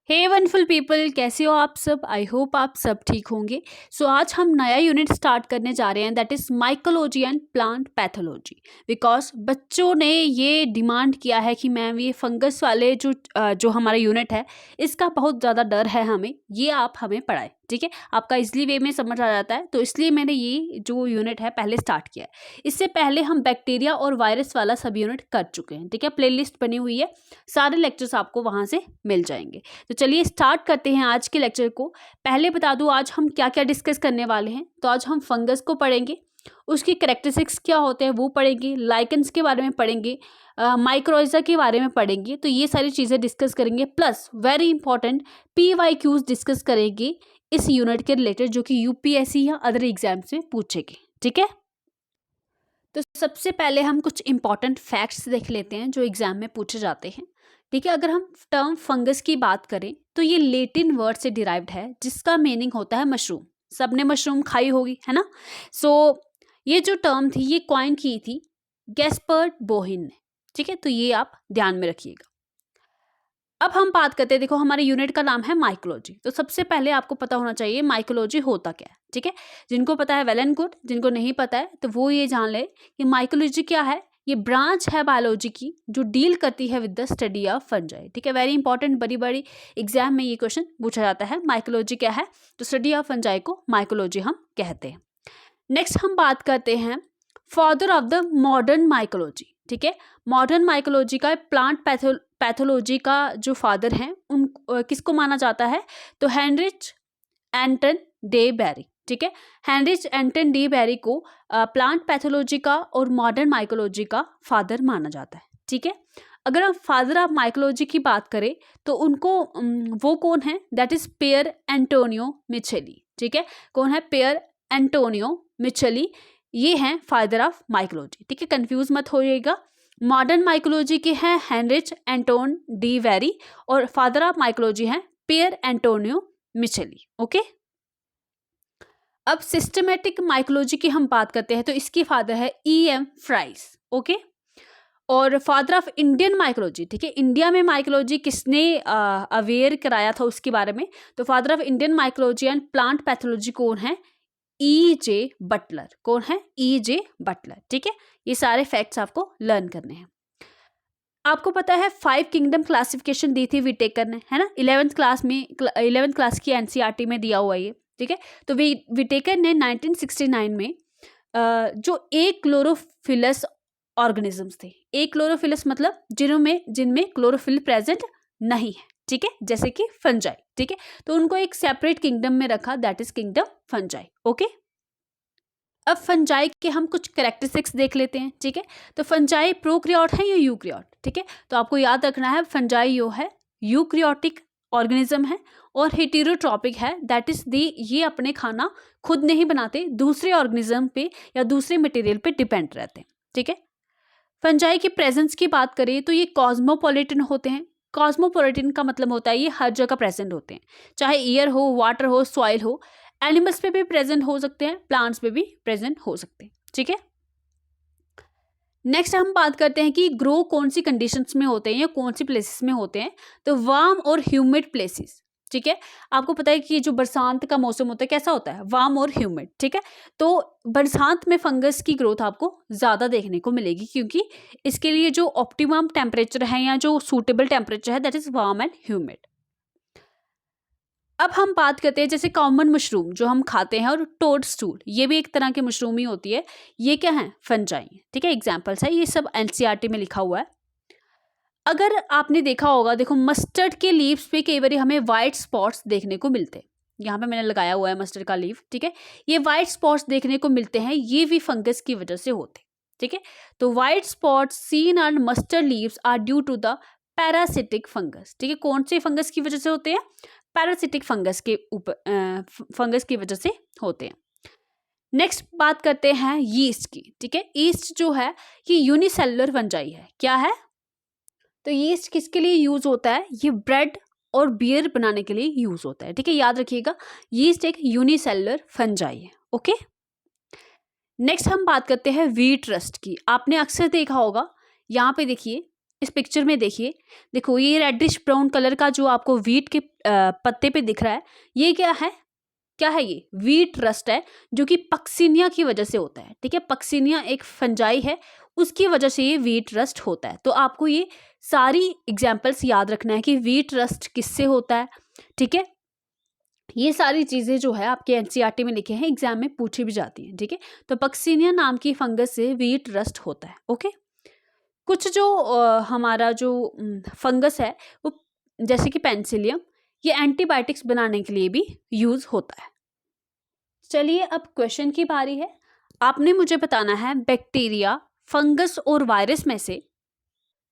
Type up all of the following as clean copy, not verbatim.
हे wonderful people, कैसे हो आप सब। आई होप आप सब ठीक होंगे। सो आज हम नया यूनिट स्टार्ट करने जा रहे हैं, that is mycology and plant pathology. Because बच्चों ने ये डिमांड किया है कि मैम ये फंगस वाले जो हमारा यूनिट है इसका बहुत ज़्यादा डर है हमें, ये आप हमें पढ़ाएं। ठीक है, आपका इजली वे में समझ आ जाता है, तो इसलिए मैंने ये जो यूनिट है पहले स्टार्ट किया है। इससे पहले हम बैक्टीरिया और वायरस वाला सब यूनिट कर चुके हैं। ठीक है, प्लेलिस्ट बनी हुई है, सारे लेक्चर्स आपको वहाँ से मिल जाएंगे। तो चलिए स्टार्ट करते हैं आज के लेक्चर को। पहले बता दूं आज हम क्या क्या डिस्कस करने वाले हैं। तो आज हम फंगस को पढ़ेंगे, उसकी कैरेक्टरिस्टिक्स क्या होते हैं वो पढ़ेंगे, लाइकेंस के बारे में पढ़ेंगे, माइक्रोइजा के बारे में पढ़ेंगे। तो ये सारी चीज़ें डिस्कस करेंगे, plus very important PYQs discuss करेंगे इस यूनिट के रिलेटेड, जो कि UPSC या अदर एग्जाम्स में पूछेंगे। ठीक है, तो सबसे पहले हम कुछ इंपॉर्टेंट फैक्ट्स देख लेते हैं जो एग्जाम में पूछे जाते हैं। ठीक है, अगर हम टर्म फंगस की बात करें तो ये लेटिन वर्ड से डिराइव्ड है, जिसका मीनिंग होता है मशरूम। सबने मशरूम खाई होगी, है ना। सो ये जो टर्म थी ये कॉइन की थी गैस्पर्ड बोहिन ने। ठीक है, तो ये आप ध्यान में रखिएगा। अब हम बात करते हैं, देखो हमारे यूनिट का नाम है माइकोलॉजी। तो सबसे पहले आपको पता होना चाहिए माइकोलॉजी होता क्या है। ठीक है, जिनको पता है वेल एंड गुड, जिनको नहीं पता है तो वो ये जान ले कि माइकोलॉजी क्या है। ये ब्रांच है बायोलॉजी की जो डील करती है with the study of fungi. ठीक है, वेरी इंपॉर्टेंट, बड़ी बड़ी एग्जाम में ये क्वेश्चन पूछा जाता है, माइकोलॉजी क्या है। तो स्टडी ऑफ फंजाई को माइकोलॉजी हम कहते हैं। नेक्स्ट हम बात करते हैं father of the modern mycology. ठीक है, मॉडर्न माइकोलॉजी का प्लांट पैथोलॉजी का जो फादर हैं उन किसको माना जाता है, तो हेनरिच एंटन डे बैरी। ठीक है, हेनरिच एंटन डे बैरी को प्लांट पैथोलॉजी का और मॉडर्न माइकोलॉजी का फादर माना जाता है। ठीक है, अगर हम फादर ऑफ माइकोलॉजी की बात करें तो उनको वो कौन है, दैट इज पियर एंटोनियो मिचेली। ठीक है, कौन है, पियर एंटोनियो मिचेली, ये हैं फादर ऑफ माइकोलॉजी। ठीक है, कंफ्यूज मत होइएगा। मॉडर्न माइकोलॉजी के हैं हेनरिच एंटोन डी वेरी और फादर ऑफ माइकोलॉजी हैं पियर एंटोनियो मिचेली। ओके, अब सिस्टमेटिक माइकोलॉजी की हम बात करते हैं तो इसकी फादर है EM फ्राइस। ओके, और फादर ऑफ इंडियन माइकोलॉजी, ठीक है, इंडिया में माइकोलॉजी किसने अवेयर कराया था उसके बारे में, तो father of Indian mycology and plant pathology कौन है, EJ बटलर। कौन है, EJ बटलर। ठीक है, ये सारे फैक्ट्स आपको लर्न करने हैं। आपको पता है 5 किंगडम क्लासिफिकेशन दी थी विटेकर ने, है ना, 11th क्लास की NCERT में दिया हुआ ये। ठीक है, तो विटेकर ने 1969 में जो क्लोरोफिलस ऑर्गेनिजम्स थे, क्लोरोफिलस मतलब जिनमें क्लोरोफिल प्रेजेंट नहीं है। ठीक है, जैसे कि फंजाई। ठीक है, तो उनको एक सेपरेट किंगडम में रखा, that is kingdom fungi. Okay, अब फंजाई के हम कुछ कैरेक्टरिस्टिक्स देख लेते हैं। ठीक है, तो फंजाई प्रोकैरियोट है या यूकैरियोट। ठीक है, तो आपको याद रखना है फंजाई यो है यूकैरियोटिक ऑर्गेनिज्म है और हेटेरोट्रॉपिक है, दैट इज ये अपने खाना खुद नहीं बनाते, दूसरे ऑर्गेनिज्म पे या दूसरे मटेरियल पे डिपेंड रहते हैं। ठीक है, फंजाई की प्रेजेंस की बात करें तो ये कॉस्मोपॉलिटन होते हैं। कॉस्मोपॉलिटन का मतलब होता है ये हर जगह प्रेजेंट होते हैं, चाहे एयर हो, वाटर हो, सॉइल हो। एनिमल्स पे भी प्रेजेंट हो सकते हैं, प्लांट्स पे भी प्रेजेंट हो सकते हैं। ठीक है, नेक्स्ट हम बात करते हैं कि ग्रो कौन सी कंडीशंस में होते हैं या कौन सी प्लेसेस में होते हैं, तो वार्म और ह्यूमिड प्लेसेस। ठीक है, आपको पता है कि जो बरसात का मौसम होता है कैसा होता है, वार्म और ह्यूमिड। ठीक है, तो बरसात में फंगस की ग्रोथ आपको ज़्यादा देखने को मिलेगी, क्योंकि इसके लिए जो ऑप्टिमम टेम्परेचर है या जो सूटेबल टेम्परेचर है that is warm and humid. अब हम बात करते हैं जैसे कॉमन मशरूम जो हम खाते हैं, और टोडस्टूल, ये भी एक तरह की मशरूम ही होती है, ये क्या है, फंजाई। ठीक है, एग्जाम्पल्स है, ये सब NCERT में लिखा हुआ है। अगर आपने देखा होगा, देखो मस्टर्ड के लीव्स पे कई बार हमें वाइट स्पॉट्स देखने को मिलते हैं। यहाँ पे मैंने लगाया हुआ है मस्टर्ड का लीव। ठीक है, ये वाइट स्पॉट्स देखने को मिलते हैं, ये भी फंगस की वजह से होते हैं। ठीक है, तो white spots seen on mustard leaves are due to the parasitic fungus. ठीक है, कौन से फंगस की वजह से होते हैं, पैरासिटिक फंगस की वजह से होते हैं। नेक्स्ट बात करते हैं यीस्ट की। ठीक है, यीस्ट जो है ये यूनिसेलुलर फंजाई है। क्या है, तो यीस्ट किसके लिए यूज होता है, ये ब्रेड और बियर बनाने के लिए यूज होता है। ठीक है, याद रखिएगा, यीस्ट एक यूनिसेलुलर फंजाई है। ओके, नेक्स्ट हम बात करते हैं व्हीट रस्ट की। आपने अक्सर देखा होगा, यहाँ पे देखिए इस पिक्चर में देखिए, देखो ये रेडिश ब्राउन कलर का जो आपको वीट के पत्ते पे दिख रहा है, ये क्या है, क्या है ये वीट रस्ट है, जो कि पक्सिनिया की वजह से होता है। ठीक है, पक्सिनिया एक फंजाई है, उसकी वजह से ये वीट रस्ट होता है। तो आपको ये सारी एग्जाम्पल्स याद रखना है कि वीट रस्ट किससे होता है। ठीक है, ये सारी चीज़ें जो है आपके एनसीईआरटी में लिखे हैं, एग्जाम में पूछी भी जाती हैं। ठीक है, तो पक्सिनिया नाम की फंगस से वीट रस्ट होता है। ओके, कुछ जो हमारा जो फंगस है वो जैसे कि पेंसिलियम, ये एंटीबायोटिक्स बनाने के लिए भी यूज़ होता है। चलिए अब क्वेश्चन की बारी है। आपने मुझे बताना है बैक्टीरिया, फंगस और वायरस में से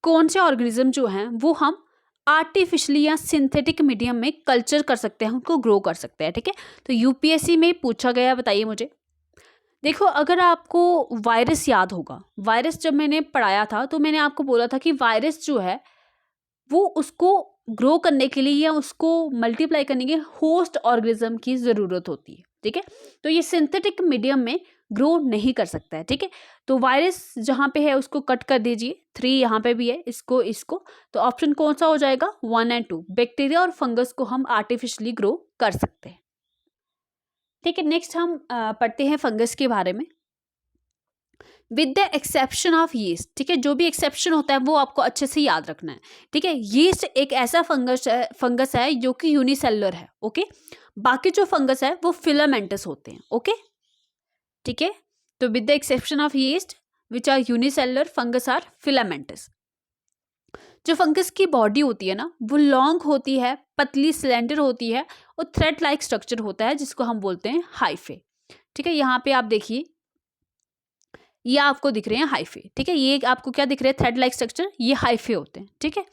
कौन से ऑर्गेनिज्म जो हैं वो हम आर्टिफिशियली या सिंथेटिक मीडियम में कल्चर कर सकते हैं, उनको ग्रो कर सकते हैं। ठीक है, तो यूपीएससी में पूछा गया, बताइए मुझे। देखो, अगर आपको वायरस याद होगा, वायरस जब मैंने पढ़ाया था तो मैंने आपको बोला था कि वायरस जो है वो उसको ग्रो करने के लिए या उसको मल्टीप्लाई करने के होस्ट ऑर्गेनिज्म की ज़रूरत होती है। ठीक है, तो ये सिंथेटिक मीडियम में ग्रो नहीं कर सकता है। ठीक है, तो वायरस जहाँ पे है उसको कट कर दीजिए, 3 यहाँ पे भी है, इसको इसको, तो ऑप्शन कौन सा हो जाएगा, 1 और 2। बैक्टीरिया और फंगस को हम आर्टिफिशियली ग्रो कर सकते हैं। ठीक है, नेक्स्ट हम पढ़ते हैं फंगस के बारे में। With the exception of yeast, ठीक है, जो भी एक्सेप्शन होता है वो आपको अच्छे से याद रखना है। ठीक है, यीस्ट एक ऐसा फंगस है जो कि यूनिसेलुलर है। ओके, बाकी जो फंगस है वो फिलामेंटस होते हैं। ओके, ठीक है, तो with the exception of yeast which are unicellular, fungus are filamentous. जो फंगस की बॉडी होती है ना वो लॉन्ग होती है, पतली सिलेंडर होती है और थ्रेड लाइक स्ट्रक्चर होता है जिसको हम बोलते हैं हाइफे। ठीक है, यहाँ पे आप देखिए, ये आपको दिख रहे हैं हाइफे। ठीक है, ये आपको क्या दिख रहे हैं, थ्रेड लाइक स्ट्रक्चर, ये हाइफे होते हैं। ठीक है,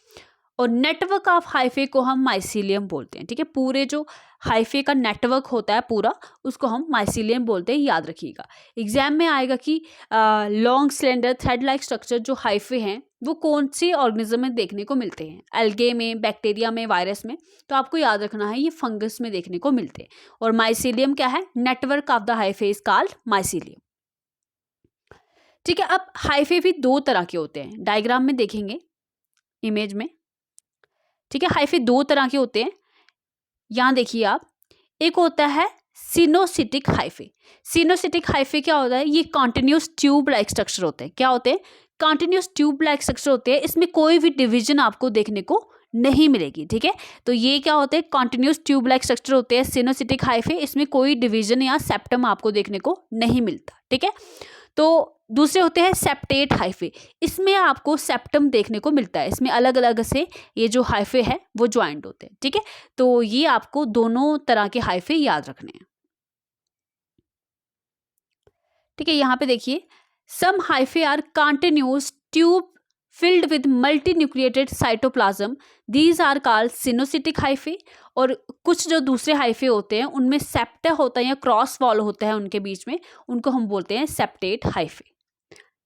और नेटवर्क ऑफ हाइफे को हम माइसीलियम बोलते हैं। ठीक है, पूरे जो हाइफे का नेटवर्क होता है पूरा, उसको हम माइसीलियम बोलते हैं, याद रखिएगा। एग्जाम में आएगा कि long cylinder thread like structure जो हाइफे हैं वो कौन सी ऑर्गेनिज्म में देखने को मिलते हैं, एल्गे में, बैक्टीरिया में, वायरस में। तो आपको याद रखना है ये फंगस में देखने को मिलते हैं। और माइसीलियम क्या है, network of the hyphae is called mycelium. ठीक है, अब हाइफे भी 2 तरह के होते हैं, डायग्राम में देखेंगे इमेज में। ठीक है, हाइफे 2 तरह के होते हैं, यहाँ देखिए आप। एक होता है सिनोसिटिक हाइफे। सिनोसिटिक हाइफे क्या होता है, ये कॉन्टिन्यूस ट्यूब लाइक स्ट्रक्चर होते हैं। क्या होते हैं, कॉन्टिन्यूस ट्यूब लाइक स्ट्रक्चर होते हैं, इसमें कोई भी डिवीजन आपको देखने को नहीं मिलेगी। ठीक है, तो ये क्या होते हैं, कॉन्टिन्यूस ट्यूब लाइक स्ट्रक्चर होते हैं सिनोसिटिक हाइफे, इसमें कोई डिवीजन या सेप्टम आपको देखने को नहीं मिलता। ठीक है, तो दूसरे होते हैं सेप्टेट हाइफे, इसमें आपको सेप्टम देखने को मिलता है, इसमें अलग अलग से ये जो हाइफे है वो ज्वाइंट होते हैं। ठीक है, तो ये आपको दोनों तरह के हाइफे याद रखने हैं। ठीक है, यहाँ पे देखिए, some hyphae are continuous tube filled with multi nucleated cytoplasm, these are called coenocytic hyphae. और कुछ जो दूसरे हाइफे होते हैं उनमें सेप्टा होता है या क्रॉस वॉल होता है उनके बीच में, उनको हम बोलते हैं सेप्टेट हाइफे।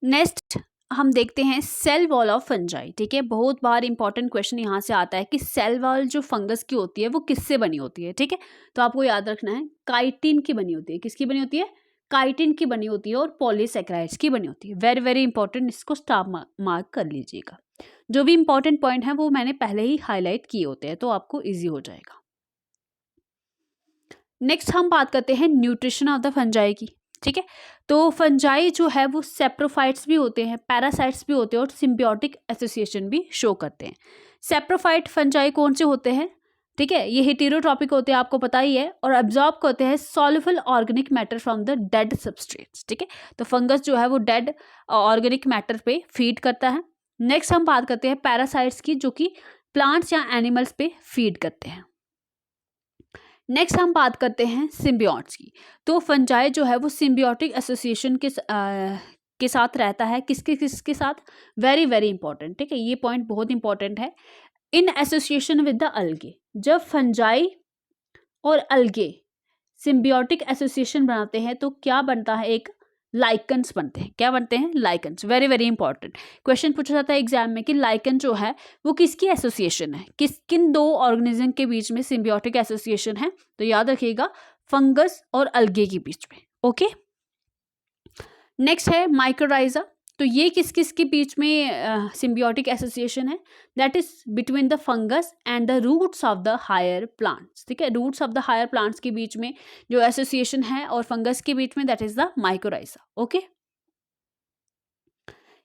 नेक्स्ट हम देखते हैं सेल वॉल ऑफ फंजाई। ठीक है, बहुत बार इंपॉर्टेंट क्वेश्चन यहाँ से आता है कि सेल वॉल जो फंगस की होती है वो किससे बनी होती है। ठीक है, तो आपको याद रखना है काइटिन की बनी होती है। किसकी बनी होती है, काइटिन की बनी होती है और पॉलीसेकेराइड्स की बनी होती है। वेरी वेरी इंपॉर्टेंट, इसको स्टार मार्क कर लीजिएगा। जो भी इंपॉर्टेंट पॉइंट है वो मैंने पहले ही हाईलाइट किए होते हैं, तो आपको ईजी हो जाएगा। नेक्स्ट हम बात करते हैं न्यूट्रिशन ऑफ द फंजाई की। ठीक है, तो फंजाई जो है वो सेप्रोफाइट्स भी होते हैं, पैरासाइट्स भी होते हैं और सिम्बियोटिक एसोसिएशन भी शो करते हैं। सेप्रोफाइट फंजाई कौन से होते हैं, ठीक है, ये हेटेरोट्रॉपिक होते हैं, आपको पता ही है, और एब्जॉर्ब करते हैं soluble organic matter from the dead substrates. ठीक है, तो फंगस जो है वो डेड ऑर्गेनिक मैटर पे फीड करता है। नेक्स्ट हम बात करते हैं पैरासाइट्स की, जो कि प्लांट्स या एनिमल्स पे फीड करते हैं। नेक्स्ट हम बात करते हैं सिम्बियोट्स की। तो फंजाई जो है वो सिम्बियोटिक एसोसिएशन के साथ रहता है, किसके साथ, वेरी वेरी इंपॉर्टेंट। ठीक है, ये पॉइंट बहुत इंपॉर्टेंट है। इन एसोसिएशन विद द अलगे, जब फंजाई और अलगे सिम्बियोटिक एसोसिएशन बनाते हैं तो क्या बनता है, एक लाइकन्स बनते हैं। क्या बनते हैं, lichens. Very very important question पूछा जाता है एग्जाम में कि लाइकन जो है वो किसकी एसोसिएशन है, किन 2 ऑर्गेनिज्म के बीच में सिम्बियोटिक एसोसिएशन है, तो याद रखिएगा फंगस और अलगे के बीच में। ओके, नेक्स्ट है माइकोराइजा। तो ये किस किस के बीच में सिम्बियोटिक एसोसिएशन है? That is between the fungus and the roots of the higher plants, ठीक है। Roots of the higher plants के बीच में जो एसोसिएशन है और फंगस के बीच में, that is the mycorrhiza. Okay,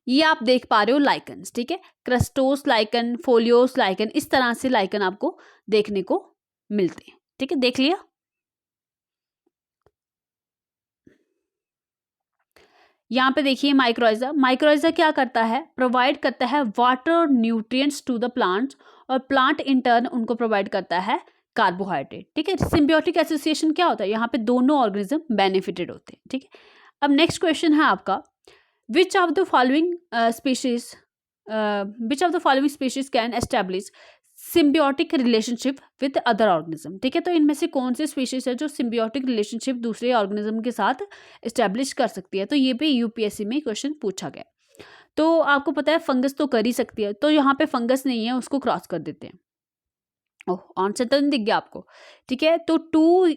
ये आप देख पा रहे हो लाइकन्स, ठीक है। क्रस्टोस लाइकन, फोलियोस लाइकन, इस तरह से लाइकन आपको देखने को मिलते हैं, ठीक है। देख लिया। यहाँ पे देखिए माइक्रोइजा, माइक्रोइजा क्या करता है? प्रोवाइड करता है वाटर और न्यूट्रिएंट्स टू द प्लांट्स, और प्लांट इन टर्न उनको प्रोवाइड करता है कार्बोहाइड्रेट, ठीक है। सिम्बियोटिक एसोसिएशन क्या होता है? यहाँ पे दोनों ऑर्गेनिज्म बेनिफिटेड होते हैं, ठीक है। अब नेक्स्ट क्वेश्चन है आपका, which of the following species can establish symbiotic relationship with other organism, ठीक है। तो इनमें से कौन से स्पीशीज है जो सिम्बियोटिक रिलेशनशिप दूसरे ऑर्गेनिज्म के साथ एस्टेब्लिश कर सकती है? तो ये भी यूपीएससी में क्वेश्चन पूछा गया। तो आपको पता है फंगस तो कर ही सकती है, तो यहाँ पे फंगस नहीं है, उसको क्रॉस कर देते हैं। ओह, आंसर तो नहीं दिख गया आपको, ठीक है। तो 2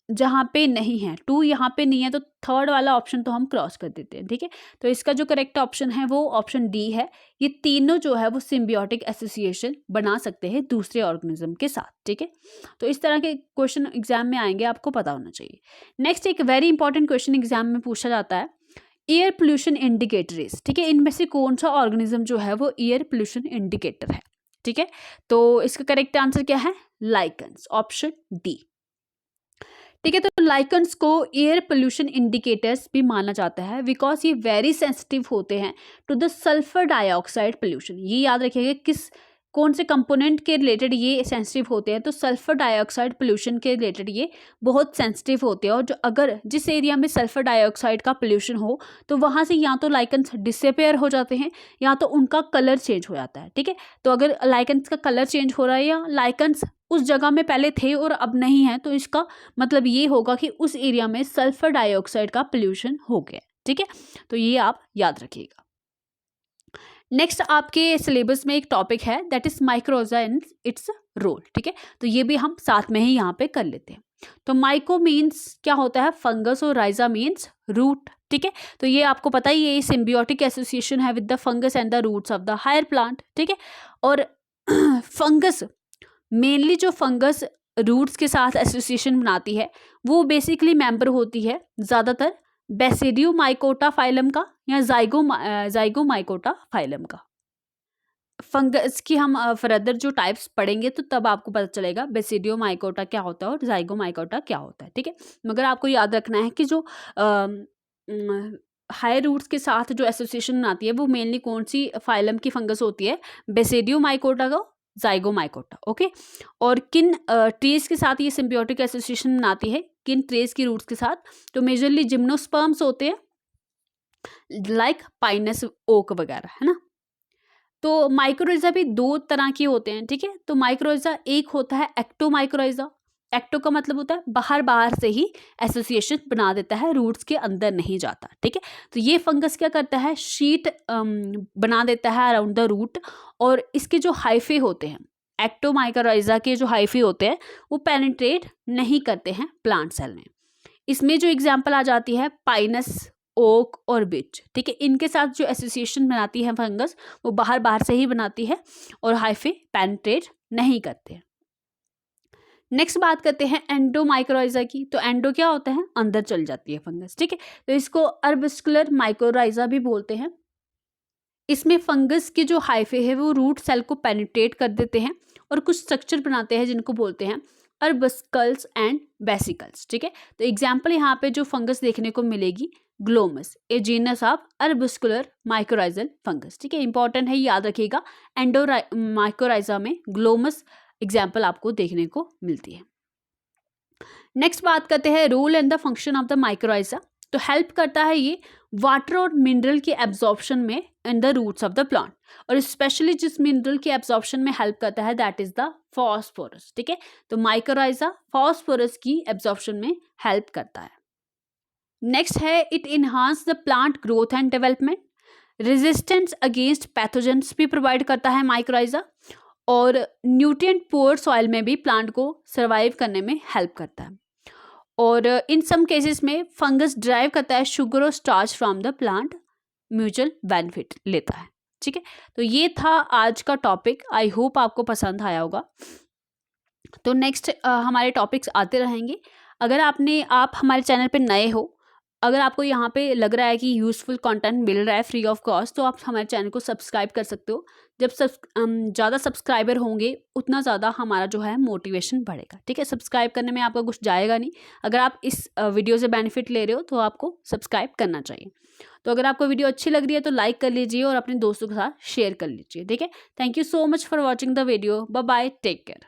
जहाँ पे नहीं है, 2 यहाँ पे नहीं है, तो थर्ड वाला ऑप्शन तो हम क्रॉस कर देते हैं, ठीक है। तो इसका जो करेक्ट ऑप्शन है वो ऑप्शन डी है। ये तीनों जो है वो सिम्बियोटिक एसोसिएशन बना सकते हैं दूसरे ऑर्गेनिज्म के साथ, ठीक है। तो इस तरह के क्वेश्चन एग्जाम में आएंगे, आपको पता होना चाहिए। नेक्स्ट एक वेरी इंपॉर्टेंट क्वेश्चन एग्जाम में पूछा जाता है, एयर पोल्यूशन इंडिकेटर्स, ठीक है। इनमें से कौन सा ऑर्गेनिज्म जो है वो एयर पोल्यूशन इंडिकेटर है, ठीक है। तो इसका करेक्ट आंसर क्या है? लाइकन्स, ऑप्शन डी, ठीक है। तो लाइकन्स को एयर पोल्यूशन इंडिकेटर्स भी माना जाता है बिकॉज ये वेरी सेंसिटिव होते हैं to the sulphur dioxide pollution. ये याद रखिएगा किस कौन से कंपोनेंट के रिलेटेड ये सेंसिटिव होते हैं, तो सल्फर डाइऑक्साइड पोल्यूशन के रिलेटेड ये बहुत सेंसिटिव होते हैं। और जो अगर जिस एरिया में सल्फर डाइऑक्साइड का पोल्यूशन हो तो वहाँ से या तो लाइकन्स डिसअपेयर हो जाते हैं या तो उनका कलर चेंज हो जाता है, ठीक है। तो अगर लाइकन्स का कलर चेंज हो रहा है या लाइकन्स उस जगह में पहले थे और अब नहीं है, तो इसका मतलब ये होगा कि उस एरिया में सल्फर डाइऑक्साइड का पोल्यूशन हो गया, ठीक है। तो ये आप याद रखिएगा। नेक्स्ट आपके सिलेबस में एक टॉपिक है that is mycorrhiza and its role, ठीक है। तो ये भी हम साथ में ही यहाँ पे कर लेते हैं। तो माइको मीन्स क्या होता है? फंगस, और राइजा मीन्स रूट, ठीक है। तो ये आपको पता ही है, ये सिम्बियोटिक एसोसिएशन है with the fungus and the roots of the higher plant, ठीक है। और फंगस मेनली जो फंगस रूट्स के साथ एसोसिएशन बनाती है वो बेसिकली मेंबर होती है ज़्यादातर बेसिडियोमाइकोटा फाइलम का या जाइगोमाइकोटा फाइलम का। फंगस की हम फर्दर जो टाइप्स पढ़ेंगे तो तब आपको पता चलेगा बेसिडियोमाइकोटा क्या होता है और जाइगोमाइकोटा क्या होता है, ठीक है। मगर आपको याद रखना है कि जो हाई रूट्स के साथ जो एसोसिएशन बनाती है वो मेनली कौन सी फाइलम की फंगस होती है? बेसिडियोमाइकोटा का, जाइगोमाइकोटा, ओके। और किन ट्रीज के साथ ये सिम्बियोटिक एसोसिएशन बनाती है, किन ट्रीज की रूट्स के साथ? तो मेजरली जिम्नोस्पर्म्स होते हैं, लाइक पाइनस ओक वगैरह, है ना। तो माइक्रोइजा भी 2 तरह के होते हैं, ठीक है। तो माइक्रोइजा एक होता है एक्टोमाइक्रोइजा। एक्टो का मतलब होता है बाहर बाहर से ही एसोसिएशन बना देता है, रूट्स के अंदर नहीं जाता, ठीक है। तो ये फंगस क्या करता है? शीट बना देता है अराउंड द रूट, और इसके जो हाइफे होते हैं, एक्टोमाइक्रोइजा के जो हाइफे होते हैं वो पेनिट्रेट नहीं करते हैं प्लांट सेल में। इसमें जो एग्जाम्पल आ जाती है पाइनस, ओक और बिच, ठीक है। इनके साथ जो एसोसिएशन बनाती है फंगस वो बाहर बाहर से ही बनाती है और हाइफे पेनिट्रेट नहीं करते हैं। नेक्स्ट बात करते हैं एंडोमाइक्रोइजा की। तो एंडो क्या होता है? अंदर चल जाती है फंगस, ठीक है। तो इसको अर्बस्कुलर माइक्रोइजा भी बोलते हैं। इसमें फंगस के जो हाइफे है वो रूट सेल को पेनिट्रेट कर देते हैं और कुछ स्ट्रक्चर बनाते हैं जिनको बोलते हैं अर्बस्कल्स एंड बेसिकल्स, ठीक है। तो एग्जाम्पल यहाँ पे जो फंगस देखने को मिलेगी, Glomus, a genus of arbuscular mycorrhizal fungus, ठीक है। इंपॉर्टेंट है, याद रखिएगा। एंडोमाइक्रोराइजा में ग्लोमस एग्जाम्पल आपको देखने को मिलती है। नेक्स्ट बात करते हैं role and the function of the mycorrhiza. तो हेल्प करता है ये वाटर और मिनरल के एब्जॉर्प्शन में in the roots of the plant, और स्पेशली जिस मिनरल के एब्जॉर्प्शन में हेल्प करता है दैट इज द फॉस्फोरस, ठीक है। तो माइक्रोराइजा फॉस्फोरस की एब्जॉर्प्शन में हेल्प करता है। नेक्स्ट है it enhance the plant growth and development, resistance against pathogens भी प्रोवाइड करता है माइक्रोराइजा, और न्यूट्रिएंट पुअर सॉइल में भी प्लांट को सर्वाइव करने में हेल्प करता है। और इन सम केसेस में फंगस ड्राइव करता है शुगर और starch from the plant mutual benefit लेता है। ठीक है, तो ये था आज का टॉपिक। आई होप आपको पसंद आया होगा। तो नेक्स्ट हमारे टॉपिक्स आते रहेंगे। अगर आप हमारे चैनल पे नए हो, अगर आपको यहाँ पे लग रहा है कि यूज़फुल कंटेंट मिल रहा है फ्री ऑफ कॉस्ट, तो आप हमारे चैनल को सब्सक्राइब कर सकते हो। जब ज़्यादा सब्सक्राइबर होंगे उतना ज़्यादा हमारा जो है मोटिवेशन बढ़ेगा। ठीक है, सब्सक्राइब करने में आपका कुछ जाएगा नहीं। अगर आप इस वीडियो से बेनिफिट ले रहे हो तो आपको सब्सक्राइब करना चाहिए। तो अगर आपको वीडियो अच्छी लग रही है तो लाइक कर लीजिए और अपने दोस्तों के साथ शेयर कर लीजिए। ठीक है, thank you so much for watching the video. Bye bye, take care.